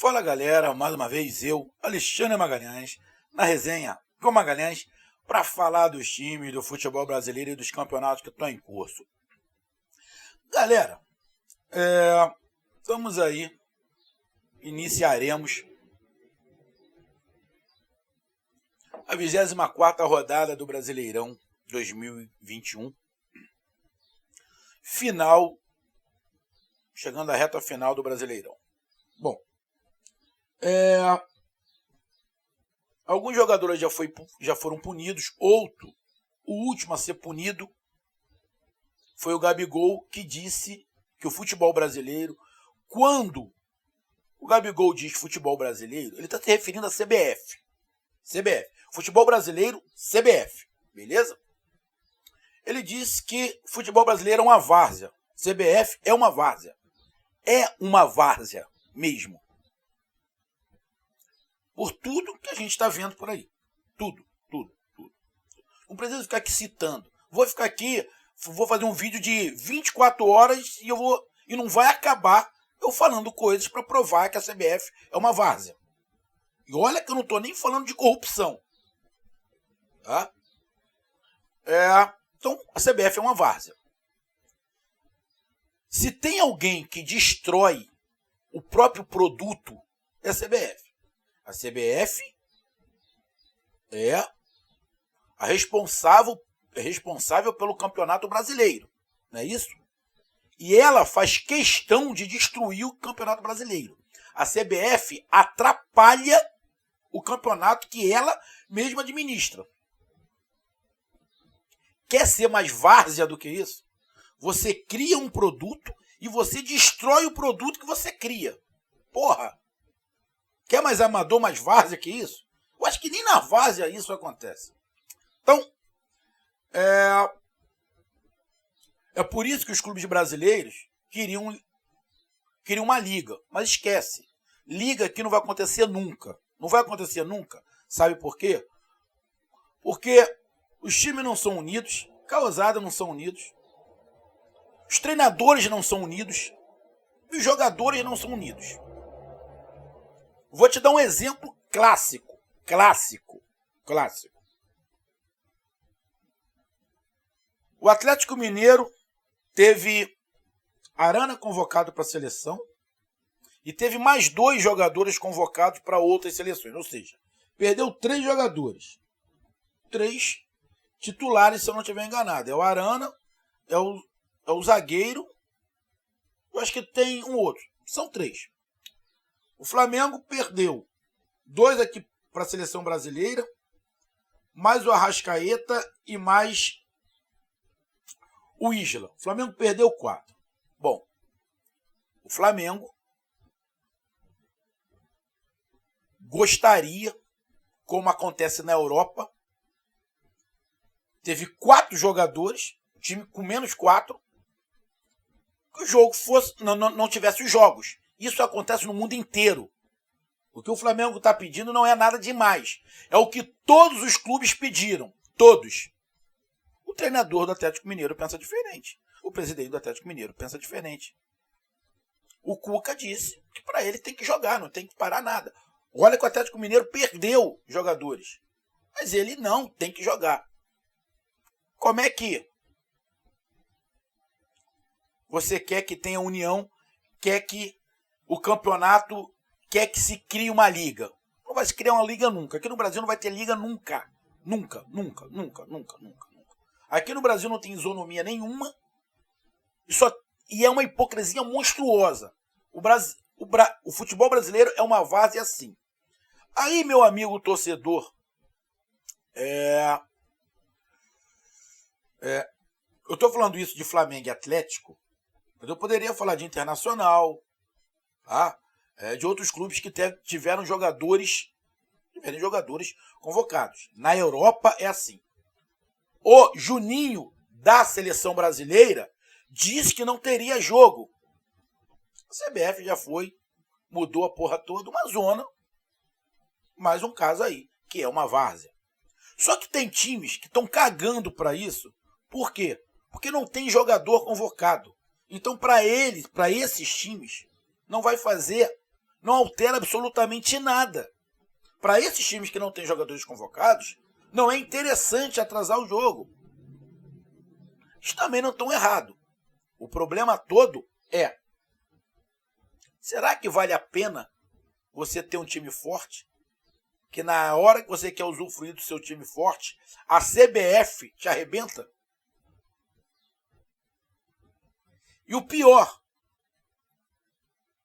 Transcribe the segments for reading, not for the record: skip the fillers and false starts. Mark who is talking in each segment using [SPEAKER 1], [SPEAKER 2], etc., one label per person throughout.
[SPEAKER 1] Fala galera, mais uma vez eu, Alexandre Magalhães, na resenha com Magalhães, para falar dos times do futebol brasileiro e dos campeonatos que estão em curso. Galera, estamos aí, iniciaremos a 24ª rodada do Brasileirão 2021, chegando à reta final do Brasileirão. Bom, alguns jogadores já foram punidos, o último a ser punido foi o Gabigol, que disse que o futebol brasileiro, quando o Gabigol diz futebol brasileiro, ele está se referindo à CBF. Futebol brasileiro, CBF, beleza? Ele disse que futebol brasileiro é uma várzea, CBF é uma várzea. É uma várzea mesmo. Por tudo que a gente está vendo por aí. Tudo. Não preciso ficar aqui citando. Vou fazer um vídeo de 24 horas e não vai acabar eu falando coisas para provar que a CBF é uma várzea. E olha que eu não estou nem falando de corrupção. Tá? Então, a CBF é uma várzea. Se tem alguém que destrói o próprio produto, é a CBF. A CBF é a responsável pelo Campeonato Brasileiro, não é isso? E ela faz questão de destruir o Campeonato Brasileiro. A CBF atrapalha o campeonato que ela mesma administra. Quer ser mais várzea do que isso? Você cria um produto e você destrói o produto que você cria. Porra! Quer mais amador, mais várzea que isso? Eu acho que nem na várzea isso acontece. Então, é por isso que os clubes brasileiros queriam uma liga. Mas esquece. Liga que não vai acontecer nunca. Não vai acontecer nunca. Sabe por quê? Porque os times não são unidos, causados não são unidos, os treinadores não são unidos e os jogadores não são unidos. Vou te dar um exemplo clássico. O Atlético Mineiro teve Arana convocado para a seleção e teve mais 2 jogadores convocados para outras seleções. Ou seja, perdeu 3 jogadores. 3 titulares, se eu não estiver enganado. É o Arana, é o zagueiro, eu acho que tem um outro. São 3. O Flamengo perdeu 2 aqui para a seleção brasileira, mais o Arrascaeta e mais o Isla. O Flamengo perdeu 4. Bom, o Flamengo gostaria, como acontece na Europa, teve 4 jogadores, time com menos 4, que o jogo não tivesse os jogos. Isso acontece no mundo inteiro. O que o Flamengo está pedindo não é nada demais. É o que todos os clubes pediram. Todos. O treinador do Atlético Mineiro pensa diferente. O presidente do Atlético Mineiro pensa diferente. O Cuca disse que para ele tem que jogar, não tem que parar nada. Olha que o Atlético Mineiro perdeu jogadores. Mas ele não tem que jogar. Como é que você quer que tenha união, quer que o campeonato, quer que se crie uma liga? Não vai se criar uma liga nunca. Aqui no Brasil não vai ter liga nunca. Nunca. Aqui no Brasil não tem isonomia nenhuma. E é uma hipocrisia monstruosa. O futebol brasileiro é uma várzea assim. Aí, meu amigo torcedor, eu estou falando isso de Flamengo e Atlético, mas eu poderia falar de Internacional, tá? De outros clubes que tiveram jogadores convocados. Na Europa é assim. O Juninho da seleção brasileira disse que não teria jogo. A CBF já mudou a porra toda, uma zona, mais um caso aí, que é uma várzea. Só que tem times que estão cagando para isso. Por quê? Porque não tem jogador convocado. Então, para esses times, não vai fazer não altera absolutamente nada. Para esses times que não têm jogadores convocados, não é interessante atrasar o jogo. Eles também não estão errados. O problema todo é: será que vale a pena você ter um time forte? Que na hora que você quer usufruir do seu time forte, a CBF te arrebenta? E o pior,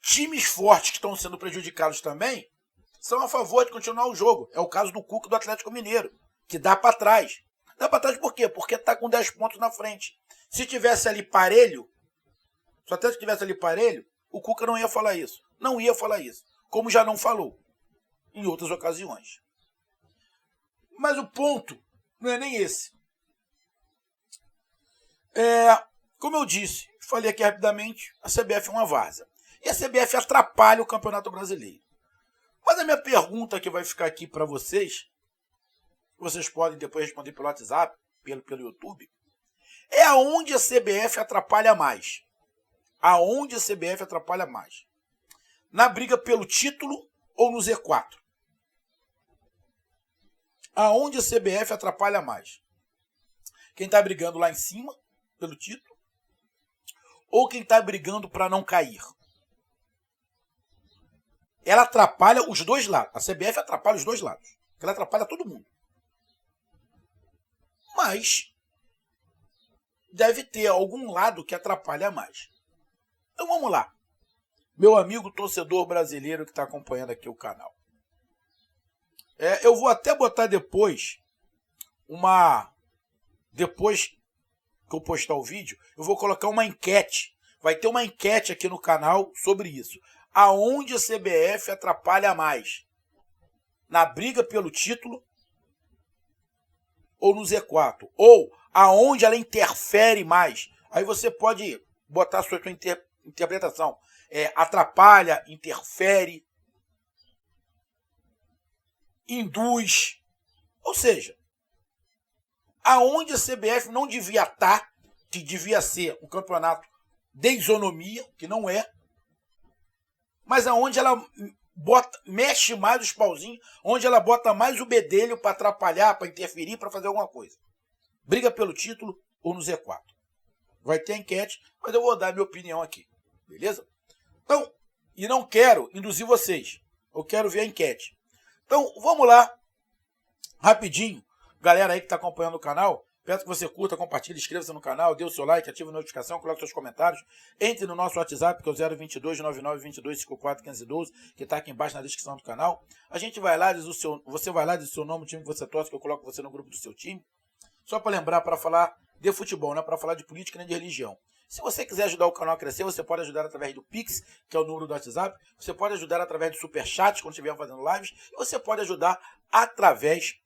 [SPEAKER 1] times fortes que estão sendo prejudicados também são a favor de continuar o jogo. É o caso do Cuca do Atlético Mineiro, que dá para trás. Dá para trás por quê? Porque está com 10 pontos na frente. Se tivesse ali parelho, se o Atlético tivesse ali parelho, o Cuca não ia falar isso. Não ia falar isso. Como já não falou em outras ocasiões. Mas o ponto não é nem esse. Como eu disse, falei aqui rapidamente, a CBF é uma várzea. E a CBF atrapalha o Campeonato Brasileiro. Mas a minha pergunta que vai ficar aqui para vocês podem depois responder pelo WhatsApp, pelo YouTube, é aonde a CBF atrapalha mais. Aonde a CBF atrapalha mais? Na briga pelo título ou no Z4? Aonde a CBF atrapalha mais? Quem está brigando lá em cima pelo título ou quem está brigando para não cair? Ela atrapalha os dois lados. A CBF atrapalha os dois lados. Ela atrapalha todo mundo. Mas deve ter algum lado que atrapalha mais. Então vamos lá. Meu amigo torcedor brasileiro que está acompanhando aqui o canal. Eu vou até botar depois depois que eu postar o vídeo, eu vou colocar uma enquete. Vai ter uma enquete aqui no canal sobre isso. Aonde a CBF atrapalha mais? Na briga pelo título ou no Z4? Ou aonde ela interfere mais? Aí você pode botar a sua interpretação. Atrapalha, interfere, induz. Ou seja, aonde a CBF não devia estar, que devia ser um campeonato de isonomia, que não é, mas aonde ela mexe mais os pauzinhos, onde ela bota mais o bedelho para atrapalhar, para interferir, para fazer alguma coisa. Briga pelo título ou no Z4. Vai ter enquete, mas eu vou dar a minha opinião aqui. Beleza? Então, e não quero induzir vocês. Eu quero ver a enquete. Então, vamos lá. Rapidinho. Galera aí que está acompanhando o canal, peço que você curta, compartilhe, inscreva-se no canal, dê o seu like, ative a notificação, coloque seus comentários. Entre no nosso WhatsApp, que é o 022 99 22 54 512, que está aqui embaixo na descrição do canal. A gente vai lá, você vai lá, diz o seu nome, o time que você torce, que eu coloco você no grupo do seu time. Só para lembrar, para falar de futebol, não é para falar de política nem de religião. Se você quiser ajudar o canal a crescer, você pode ajudar através do Pix, que é o número do WhatsApp. Você pode ajudar através do Superchat, quando estiver fazendo lives. E você pode ajudar através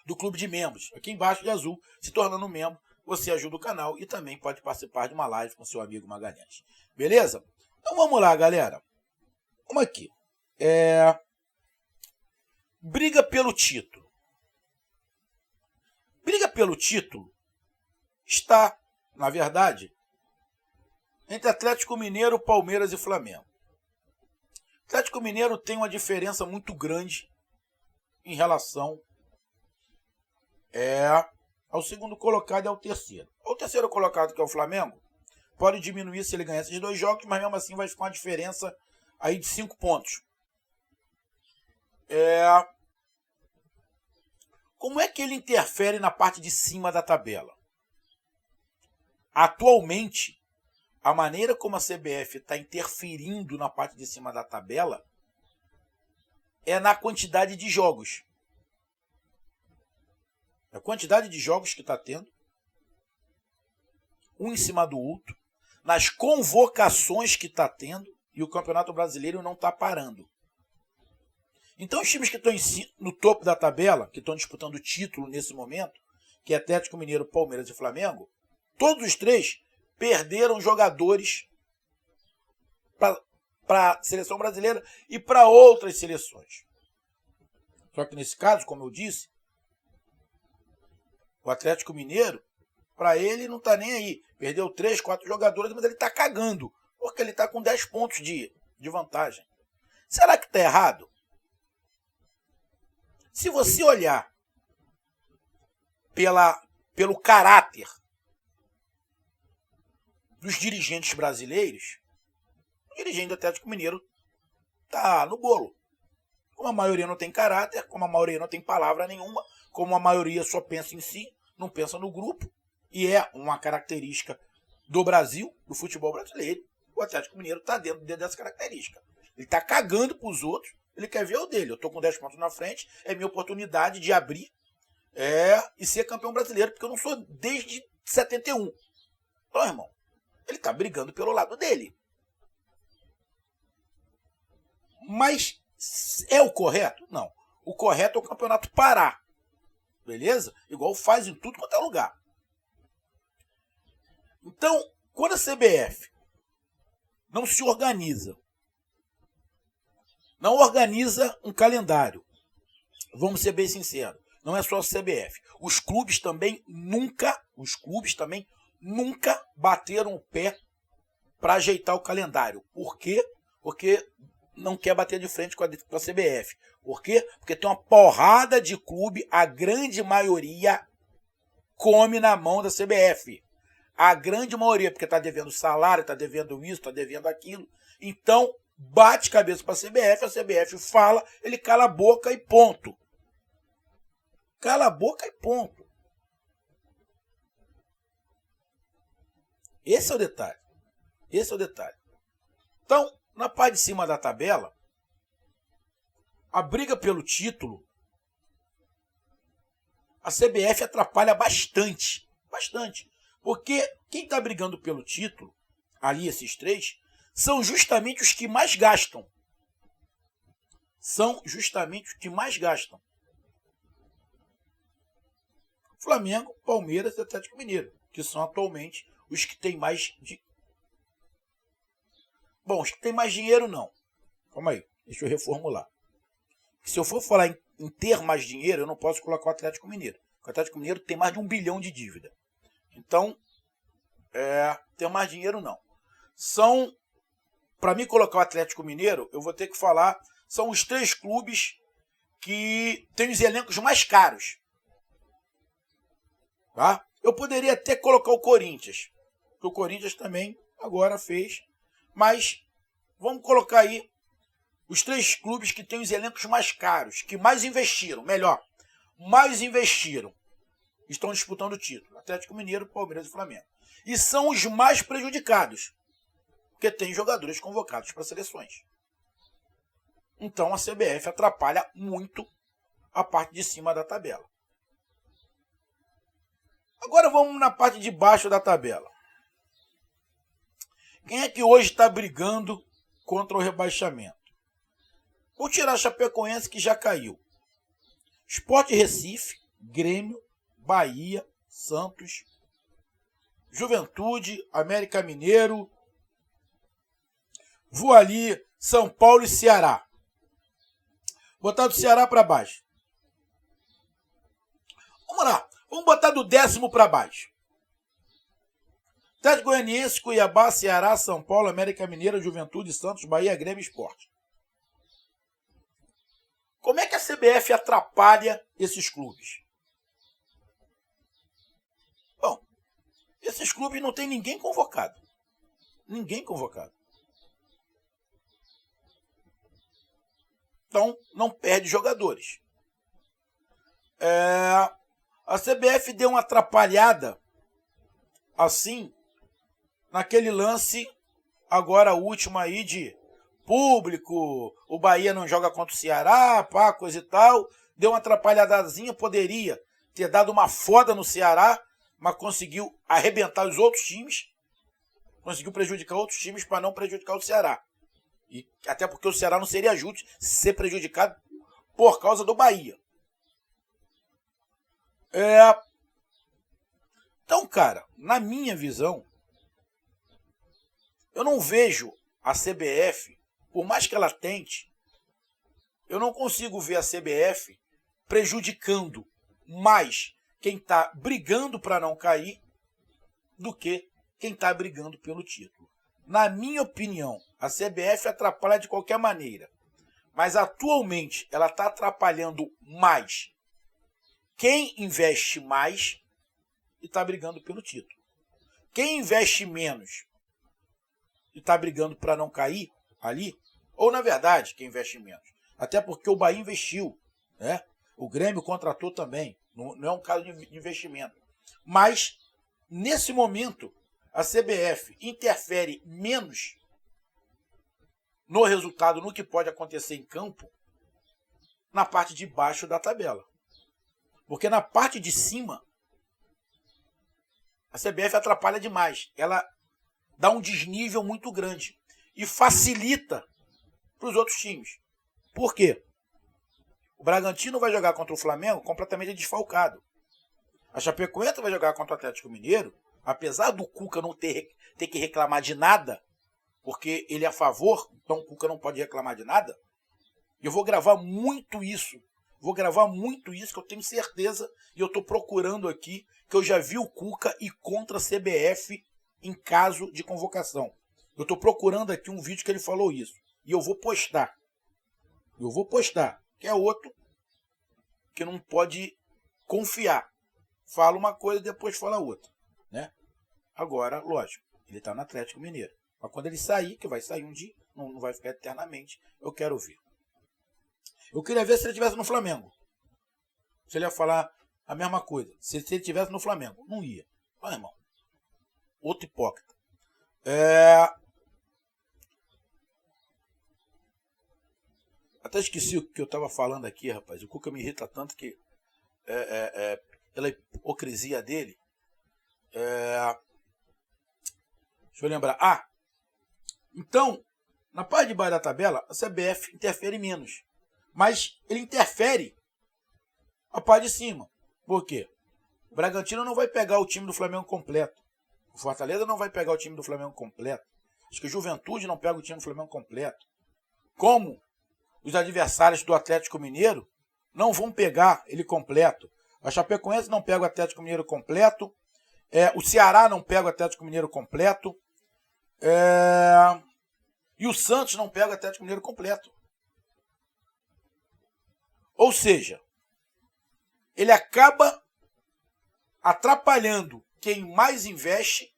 [SPEAKER 1] do clube de membros. Aqui embaixo de azul, se tornando membro, você ajuda o canal e também pode participar de uma live com seu amigo Magalhães. Beleza? Então vamos lá, galera. Vamos aqui. Briga pelo título. Briga pelo título está, na verdade, entre Atlético Mineiro, Palmeiras e Flamengo. O Atlético Mineiro tem uma diferença muito grande em relação ao segundo colocado e ao terceiro. O terceiro colocado, que é o Flamengo, pode diminuir se ele ganhar esses dois jogos, mas mesmo assim vai ficar uma diferença aí de 5 pontos. Como é que ele interfere na parte de cima da tabela? Atualmente, a maneira como a CBF está interferindo na parte de cima da tabela é na quantidade de jogos. A quantidade de jogos que está tendo, um em cima do outro, nas convocações que está tendo, e o Campeonato Brasileiro não está parando. Então os times que estão no topo da tabela, que estão disputando o título nesse momento, que é Atlético Mineiro, Palmeiras e Flamengo, todos os três perderam jogadores para a seleção brasileira e para outras seleções. Só que nesse caso, como eu disse, o Atlético Mineiro, para ele, não está nem aí. Perdeu 3, 4 jogadores, mas ele está cagando. Porque ele está com 10 pontos de vantagem. Será que está errado? Se você olhar pelo caráter dos dirigentes brasileiros, o dirigente do Atlético Mineiro está no bolo. Como a maioria não tem caráter, como a maioria não tem palavra nenhuma, como a maioria só pensa em si, não pensa no grupo, e é uma característica do Brasil, do futebol brasileiro, o Atlético Mineiro está dentro dessa característica. Ele está cagando para os outros, ele quer ver o dele. Eu estou com 10 pontos na frente, é minha oportunidade de abrir e ser campeão brasileiro, porque eu não sou desde 71. Então, irmão, ele está brigando pelo lado dele. Mas é o correto? Não. O correto é o campeonato parar. Beleza? Igual faz em tudo quanto é lugar. Então, quando a CBF não se organiza, não organiza um calendário, vamos ser bem sinceros, não é só a CBF. Os clubes também nunca bateram o pé para ajeitar o calendário. Por quê? Porque não quer bater de frente com a CBF. Por quê? Porque tem uma porrada de clube, a grande maioria come na mão da CBF. A grande maioria, porque está devendo salário, está devendo isso, está devendo aquilo. Então, bate cabeça para a CBF fala, ele cala a boca e ponto. Cala a boca e ponto. Esse é o detalhe. Esse é o detalhe. Então, na parte de cima da tabela, a briga pelo título, a CBF atrapalha bastante. Bastante. Porque quem está brigando pelo título, ali esses três, são justamente os que mais gastam. São justamente os que mais gastam. Flamengo, Palmeiras e Atlético Mineiro, que são atualmente os que têm mais... Bom, os que têm mais dinheiro não. Calma aí, deixa eu reformular. Se eu for falar em ter mais dinheiro, eu não posso colocar o Atlético Mineiro. O Atlético Mineiro tem mais de 1 bilhão de dívida. Então, ter mais dinheiro não. São, para mim colocar o Atlético Mineiro, eu vou ter que falar, são os 3 clubes que têm os elencos mais caros. Tá? Eu poderia até colocar o Corinthians, que o Corinthians também agora fez, mas vamos colocar aí os 3 clubes que têm os elencos mais caros, que mais investiram, mais investiram, estão disputando o título. Atlético Mineiro, Palmeiras e Flamengo. E são os mais prejudicados, porque tem jogadores convocados para seleções. Então a CBF atrapalha muito a parte de cima da tabela. Agora vamos na parte de baixo da tabela. Quem é que hoje está brigando contra o rebaixamento? Vou tirar a Chapecoense, que já caiu. Sport Recife, Grêmio, Bahia, Santos, Juventude, América Mineiro, vou ali, São Paulo e Ceará. Botar do Ceará para baixo. Vamos lá, vamos botar do 10º para baixo. Atlético Goianiense, Cuiabá, Ceará, São Paulo, América Mineira, Juventude, Santos, Bahia, Grêmio e Sport. Como é que a CBF atrapalha esses clubes? Bom, esses clubes não tem ninguém convocado. Ninguém convocado. Então, não perde jogadores. A CBF deu uma atrapalhada assim naquele lance agora último aí de público, o Bahia não joga contra o Ceará, pá, coisa e tal. Deu uma atrapalhadazinha, poderia ter dado uma foda no Ceará, mas conseguiu arrebentar os outros times, conseguiu prejudicar outros times para não prejudicar o Ceará. E até porque o Ceará não seria justo ser prejudicado por causa do Bahia. Então, cara, na minha visão, eu não vejo a CBF, por mais que ela tente, eu não consigo ver a CBF prejudicando mais quem está brigando para não cair do que quem está brigando pelo título. Na minha opinião, a CBF atrapalha de qualquer maneira. Mas atualmente ela está atrapalhando mais quem investe mais e está brigando pelo título. Quem investe menos e está brigando para não cair ali, ou na verdade, quem investe menos. Até porque o Bahia investiu, né? O Grêmio contratou também. Não é um caso de investimento. Mas, nesse momento, a CBF interfere menos no resultado, no que pode acontecer em campo, na parte de baixo da tabela. Porque na parte de cima, a CBF atrapalha demais. Ela dá um desnível muito grande e facilita para os outros times. Por quê? O Bragantino vai jogar contra o Flamengo completamente desfalcado. A Chapecoense vai jogar contra o Atlético Mineiro, apesar do Cuca não ter que reclamar de nada, porque ele é a favor, então o Cuca não pode reclamar de nada. Eu vou gravar muito isso. Que eu tenho certeza, e eu estou procurando aqui, que eu já vi o Cuca ir contra a CBF em caso de convocação. Eu estou procurando aqui um vídeo que ele falou isso. E eu vou postar. Que é outro que não pode confiar. Fala uma coisa e depois fala outra, né? Agora, lógico, ele está no Atlético Mineiro. Mas quando ele sair, que vai sair um dia, não vai ficar eternamente, eu quero ver. Eu queria ver se ele estivesse no Flamengo. Se ele ia falar a mesma coisa. Se ele estivesse no Flamengo. Não ia. Olha, irmão. Outro hipócrita. Até esqueci o que eu estava falando aqui, rapaz. O Cuca me irrita tanto que pela hipocrisia dele. Deixa eu lembrar. Então, na parte de baixo da tabela, a CBF interfere menos. Mas ele interfere a parte de cima. Por quê? O Bragantino não vai pegar o time do Flamengo completo. O Fortaleza não vai pegar o time do Flamengo completo. Acho que o Juventude não pega o time do Flamengo completo. Como os adversários do Atlético Mineiro não vão pegar ele completo. A Chapecoense não pega o Atlético Mineiro completo. O Ceará não pega o Atlético Mineiro completo. E o Santos não pega o Atlético Mineiro completo. Ou seja, ele acaba atrapalhando quem mais investe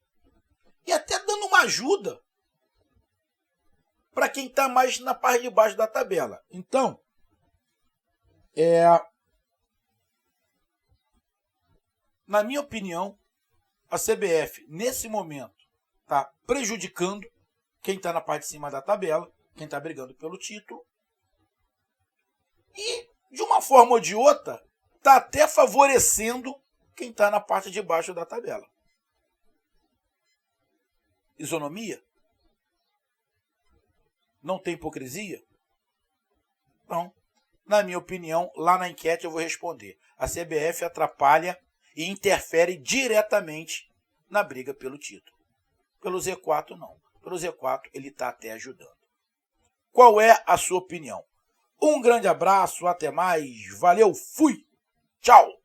[SPEAKER 1] e até dando uma ajuda para quem está mais na parte de baixo da tabela. Então, na minha opinião, a CBF, nesse momento, está prejudicando quem está na parte de cima da tabela, quem está brigando pelo título. E, de uma forma ou de outra, está até favorecendo quem está na parte de baixo da tabela. Isonomia? Não tem hipocrisia? Então, na minha opinião, lá na enquete eu vou responder. A CBF atrapalha e interfere diretamente na briga pelo título. Pelo Z4, não. Pelo Z4, ele está até ajudando. Qual é a sua opinião? Um grande abraço, até mais, valeu, fui, tchau!